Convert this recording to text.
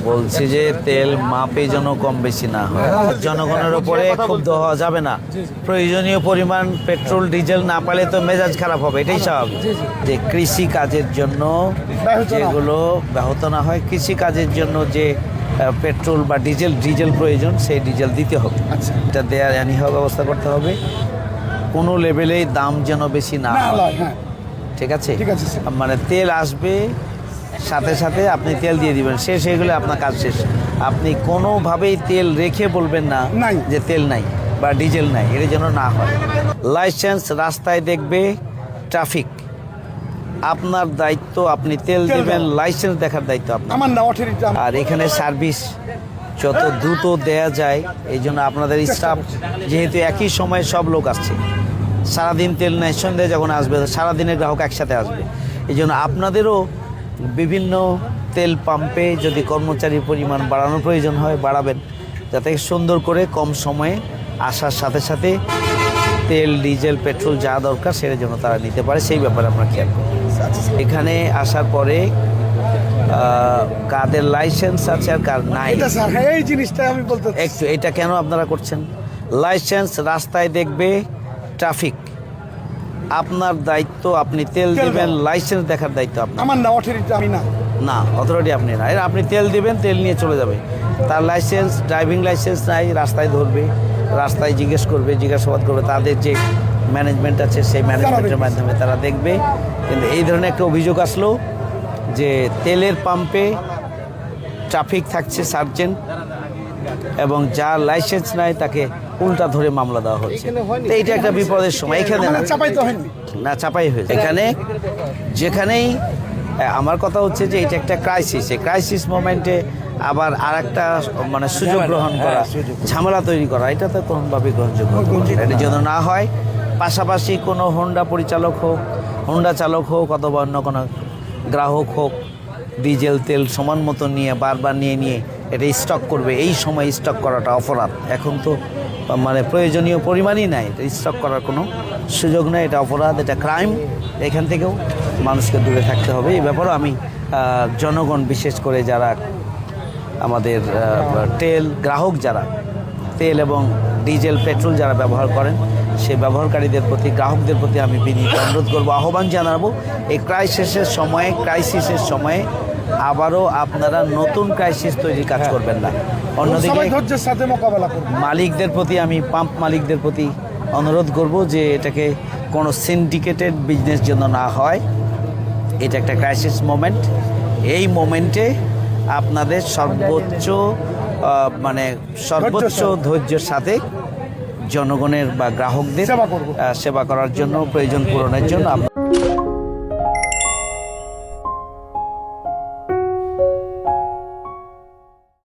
বলছি যে তেল মাপে যেন কম বেশি না হয়, জনগণের উপরে ক্ষুব্ধ হওয়া যাবে না। প্রয়োজনীয় পরিমাণ পেট্রোল ডিজেল না পালে তো মেজাজ খারাপ হবে, এটাই স্বাভাবিক। যে কৃষি কাজের জন্য যেগুলো ব্যাহত না হয়, কৃষি কাজের জন্য যে পেট্রোল বা ডিজেল প্রয়োজন, সেই ডিজেল দিতে হবে। এটা দেওয়ার আনিহা ব্যবস্থা করতে হবে। কোনো লেভেলেই দাম যেন বেশি না হয়, ঠিক আছে? মানে তেল আসবে, সাথে সাথে আপনি তেল দিয়ে দিবেন, শেষ হয়ে গেলে আপনার কাজ শেষ। আপনি কোনোভাবেই তেল রেখে বলবেন না যে তেল নাই বা ডিজেল নাই, এটা যেন না হয়। লাইসেন্স রাস্তায় দেখবে ট্রাফিক, আপনার দায়িত্ব, আপনি তেল দেবেন, লাইসেন্স দেখার দায়িত্ব আপনার। আর এখানে সার্ভিস যত দ্রুত দেয়া যায়, এই জন্য আপনাদের স্টাফ, যেহেতু একই সময়ে সব লোক আসছে, সারাদিন তেল নেয়, সন্ধ্যায় যখন আসবে সারাদিনের গ্রাহক একসাথে আসবে, এই জন্য আপনাদেরও বিভিন্ন তেল পাম্পে যদি কর্মচারীর পরিমাণ বাড়ানোর প্রয়োজন হয় বাড়াবেন, যাতে সুন্দর করে কম সময়ে আসার সাথে সাথে তেল ডিজেল পেট্রোল যা দরকার সেটার জন্য তারা নিতে পারে, সেই ব্যাপারে আমরা খেয়াল করি। এখানে আসার পরে কাদের লাইসেন্স আছে আর কার নাই, এই জিনিসটা আমি বলতে একটু এটা কেন আপনারা করছেন? লাইসেন্স রাস্তায় দেখবে ট্রাফিক, আপনার দায়িত্ব, আপনি তেল দিবেন, লাইসেন্স দেখার দায়িত্ব আপনার। আমার না অথরিটি, আমি না অথরিটি আপনি না, আপনি তেল দিবেন, তেল নিয়ে চলে যাবে। তার লাইসেন্স, ড্রাইভিং লাইসেন্স নাই, রাস্তায় ধরবে, রাস্তায় জিজ্ঞেস করবে, জিজ্ঞাসাবাদ করবে, তাদের যে ম্যানেজমেন্ট আছে সেই ম্যানেজমেন্টের মাধ্যমে তারা দেখবে। কিন্তু এই ধরনের একটা অভিযোগ আসলো যে তেলের পাম্পে ট্রাফিক থাকছে সার্জেন্ট, এবং যার লাইসেন্স নাই তাকে উল্টা ধরে মামলা দেওয়া হচ্ছে। তো এইটা একটা বিপদের সময়। এখানে না চাপাই হয়েছে, এখানে যেখানেই আমার কথা হচ্ছে যে এটা একটা ক্রাইসিস, এই ক্রাইসিস মোমেন্টে আবার আর একটা মানে সুযোগ গ্রহণ করা, ঝামেলা তৈরি করা, এটা তো কোনোভাবেই গ্রহণযোগ্য। এটার জন্য না হয় পাশাপাশি কোনো হোন্ডা পরিচালক হোক, হোন্ডা চালক হোক, অথবা অন্য কোনো গ্রাহক হোক, ডিজেল তেল সমান মতো নিয়ে বারবার নিয়ে এটা স্টক করবে, এই সময় স্টক করাটা অপরাধ। এখন তো মানে প্রয়োজনীয় পরিমাণই নাই, এটা স্টক করার কোনো সুযোগ নেই, এটা অপরাধ, এটা ক্রাইম। এখান থেকেও মানুষকে দূরে থাকতে হবে। এই ব্যাপারেও আমি জনগণ, বিশেষ করে যারা আমাদের গ্রাহক যারা তেল এবং ডিজেল পেট্রোল যারা ব্যবহার করেন, সেই ব্যবহারকারীদের প্রতি, গ্রাহকদের প্রতি আমি বিনীত অনুরোধ করবো, আহ্বান জানাবো, এই ক্রাইসিসের সময়ে আবারও আপনারা নতুন ক্রাইসিস তৈরির কাজ করবেন না। অন্যদিকে মালিকদের প্রতি, আমি পাম্প মালিকদের প্রতি অনুরোধ করব যে এটাকে কোনো সিন্ডিকেটেড বিজনেস যেন না হয়। এটা একটা ক্রাইসিস মোমেন্ট, এই মোমেন্টে আপনাদের সর্বোচ্চ ধৈর্যের সাথে জনগণের বা গ্রাহকদের সেবা করার জন্য, প্রয়োজন পূরণের জন্য